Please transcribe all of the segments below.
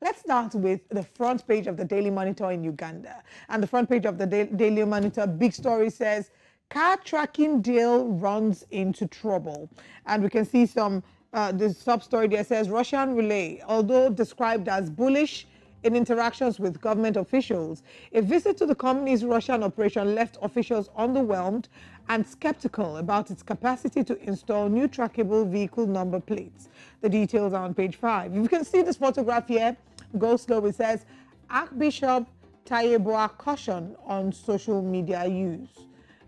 Let's start with the front page of the Daily Monitor in Uganda. And the front page of the Daily Monitor, big story says, car tracking deal runs into trouble. And we can see some, the sub-story there says, Russian relay, although described as bullish in interactions with government officials, a visit to the company's Russian operation left officials underwhelmed and skeptical about its capacity to install new trackable vehicle number plates. The details are on page 5. You can see this photograph here. Go slow. It says, Archbishop Tayeboa caution on social media use.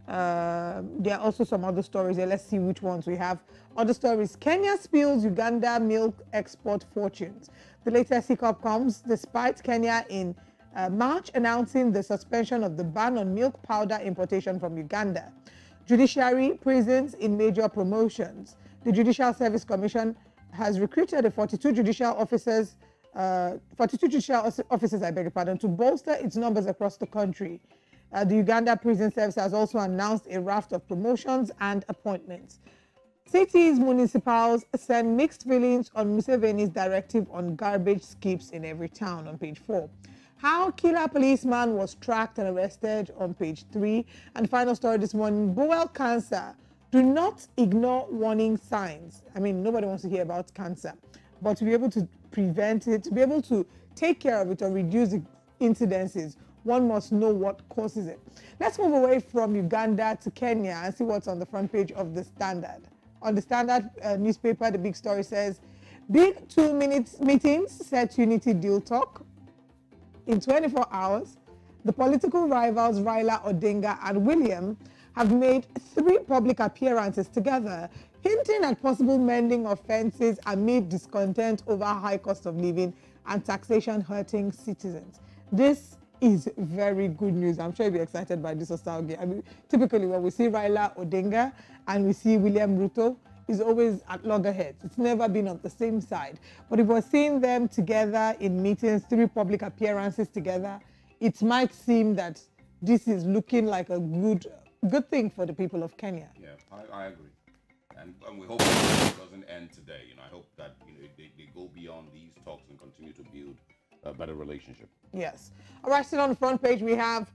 There are also some other stories here. Let's see which ones we have. Other stories. Kenya spills Uganda milk export fortunes. The latest hiccup comes despite Kenya in March announcing the suspension of the ban on milk powder importation from Uganda. Judiciary prisons in major promotions. The Judicial Service Commission has recruited 42 judicial officers, I beg your pardon, to bolster its numbers across the country. The Uganda Prison Service has also announced a raft of promotions and appointments. Cities, municipals send mixed feelings on Museveni's directive on garbage skips in every town on page 4. How killer policeman was tracked and arrested on page 3. And final story this morning, bowel cancer. Do not ignore warning signs. I mean, nobody wants to hear about cancer, but to be able to prevent it, to be able to take care of it or reduce the incidences, one must know what causes it. Let's move away from Uganda to Kenya and see what's on the front page of the Standard. On the Standard newspaper, the big story says, big 2-minute meetings set unity deal talk. In 24 hours, the political rivals Raila Odinga and William have made 3 public appearances together, hinting at possible mending of fences amid discontent over high cost of living and taxation hurting citizens. This is very good news. I'm sure you'll be excited by this, Ostalgi. I mean, typically when we see Raila Odinga and we see William Ruto, it's always at loggerheads. It's never been on the same side. But if we're seeing them together in meetings, 3 public appearances together, it might seem that this is looking like a good thing for the people of Kenya. Yeah, I agree. And we hope it doesn't end today. I hope that they go beyond these talks and continue to build a better relationship. Yes. All right, still on the front page, we have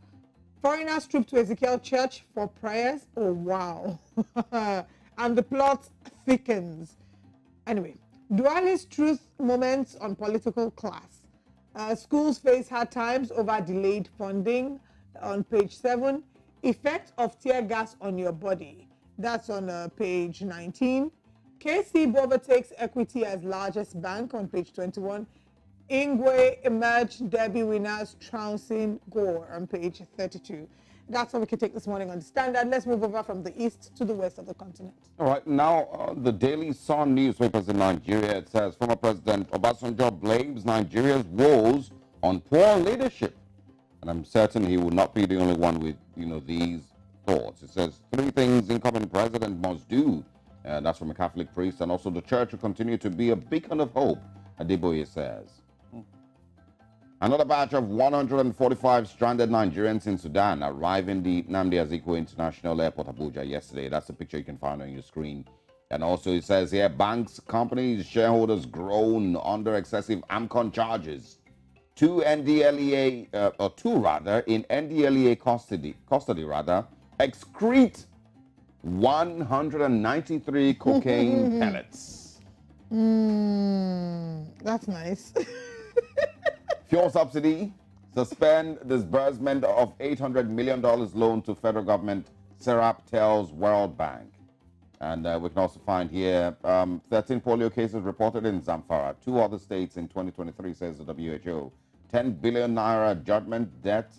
foreigners troop to Ezekiel Church for prayers. Oh, wow. And the plot thickens. Anyway, dualist truth moments on political class. Schools face hard times over delayed funding on page 7. Effect of tear gas on your body. That's on page 19. KC Bova takes equity as largest bank on page 21. Ingwe emerged Derby winners trouncing Gore on page 32. That's what we can take this morning on the Standard. Let's move over from the east to the west of the continent. All right, now the Daily Sun newspapers in Nigeria, it says former President Obasanjo blames Nigeria's woes on poor leadership. And I'm certain he will not be the only one with, these thoughts. It says 3 things incoming president must do. That's from a Catholic priest. And also the church will continue to be a beacon of hope, Adeboye says. Another batch of 145 stranded Nigerians in Sudan arrived in the Nnamdi Azikiwe International Airport, Abuja, yesterday. That's the picture you can find on your screen. And also it says here, banks, companies, shareholders groan under excessive AMCON charges. 2 NDLEA, or 2 rather, in NDLEA custody excrete 193 cocaine pellets. That's nice. Fuel subsidy, suspend disbursement of $800 million loan to federal government, Serap tells World Bank. And we can also find here 13 polio cases reported in Zamfara. 2 other states in 2023, says the WHO. 10 billion naira judgment debt.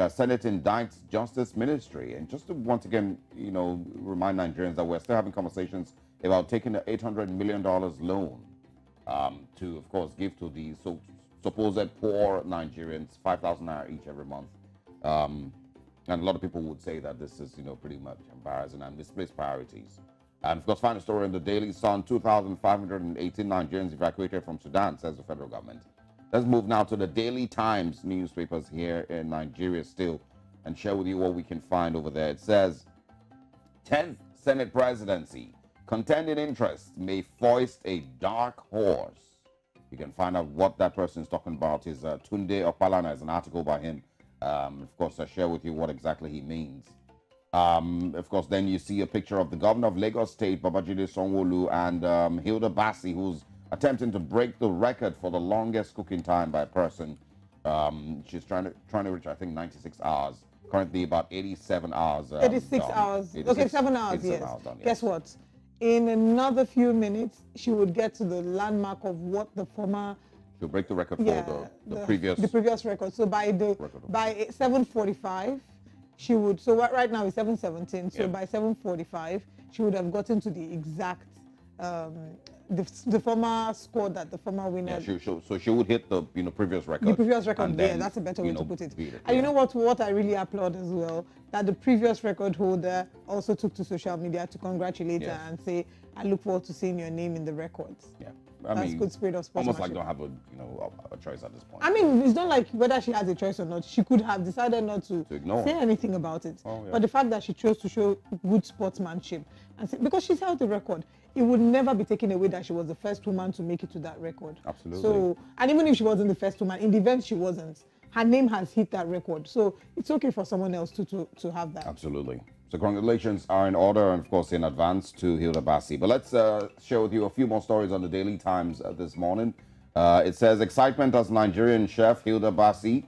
Senate indicts Justice Ministry. And just to once again, remind Nigerians that we're still having conversations about taking the $800 million loan to, of course, give to the supposed poor Nigerians, 5,000 naira each every month. And a lot of people would say that this is, pretty much embarrassing and misplaced priorities. And of course, find a story in the Daily Sun, 2,518 Nigerians evacuated from Sudan, says the federal government. Let's move now to the Daily Times newspapers here in Nigeria still and share with you what we can find over there. It says, 10th Senate presidency, contending interests may foist a dark horse. You can find out what that person is talking about. Is Tunde Opalana. Is an article by him. Of course, I share with you what exactly he means. Of course, then you see a picture of the governor of Lagos State, Babajide Sanwo-Olu, and Hilda Bassi, who's attempting to break the record for the longest cooking time by a person. She's trying to reach, I think, 96 hours. Currently, about 87 hours. 86 hours. 86, okay, 7 hours. 87 Yes. hours done, yes. Guess what? In another few minutes, she would get to the landmark of what the former. She'll break the record for the previous record. So by 7:45, she would. So right now it's 7:17. So by 7:45, she would have gotten to the exact the former score that the former winner. Yeah, so she would hit the previous record. The previous record, yeah, that's a better way to put it. And you know what I really applaud as well, that the previous record holder also took to social media to congratulate her and say, I look forward to seeing your name in the records. Yeah. That's good spirit of sportsmanship. Almost like don't have a choice at this point. I mean, it's not like whether she has a choice or not. She could have decided not to say anything about it. Oh, yeah. But the fact that she chose to show good sportsmanship, and say, because she's held the record, it would never be taken away that she was the first woman to make it to that record. Absolutely. So, and even if she wasn't the first woman, in the event she wasn't, her name has hit that record. So it's okay for someone else to have that. Absolutely. So congratulations are in order, and of course in advance to Hilda Bassi. But let's share with you a few more stories on the Daily Times this morning. It says, excitement as Nigerian chef Hilda Bassi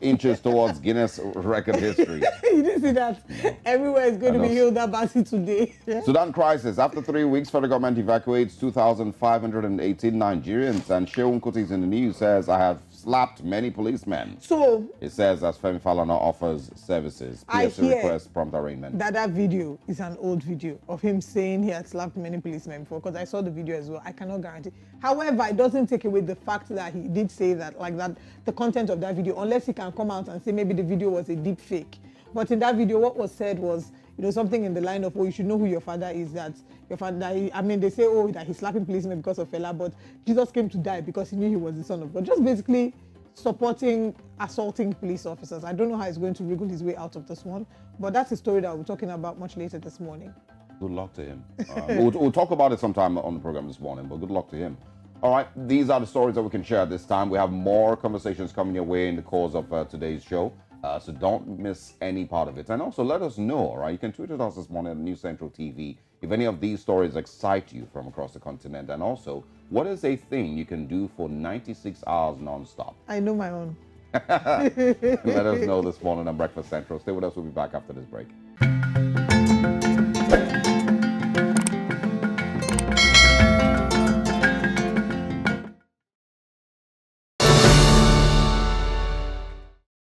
inches towards Guinness record history. You didn't see that? No. Everywhere is going to be Hilda Bassi today. Sudan crisis. After 3 weeks, federal government evacuates 2,518 Nigerians. And Sheun Kuti in the news says, I have slapped many policemen. So it says as Femi Falana offers services. PSC requests prompt arraignment. That video is an old video of him saying he had slapped many policemen before, because I saw the video as well. I cannot guarantee. However, it doesn't take away the fact that he did say that, like that, the content of that video, unless he can come out and say maybe the video was a deep fake. But in that video, what was said was, something in the line of, oh, you should know who your father is, that your father, I mean, they say, oh, that he's slapping policemen because of Fela, but Jesus came to die because he knew he was the son of God. Just basically supporting assaulting police officers. I don't know how he's going to wriggle his way out of this one, but that's a story that we're talking about much later this morning. Good luck to him. We'll talk about it sometime on the program this morning, but good luck to him. All right, these are the stories that we can share at this time. We have more conversations coming your way in the course of today's show. So don't miss any part of it. And also let us know, all right? You can tweet at us this morning at News Central TV if any of these stories excite you from across the continent. And also, what is a thing you can do for 96 hours non-stop? I know my own. Let us know this morning on Breakfast Central. Stay with us. We'll be back after this break.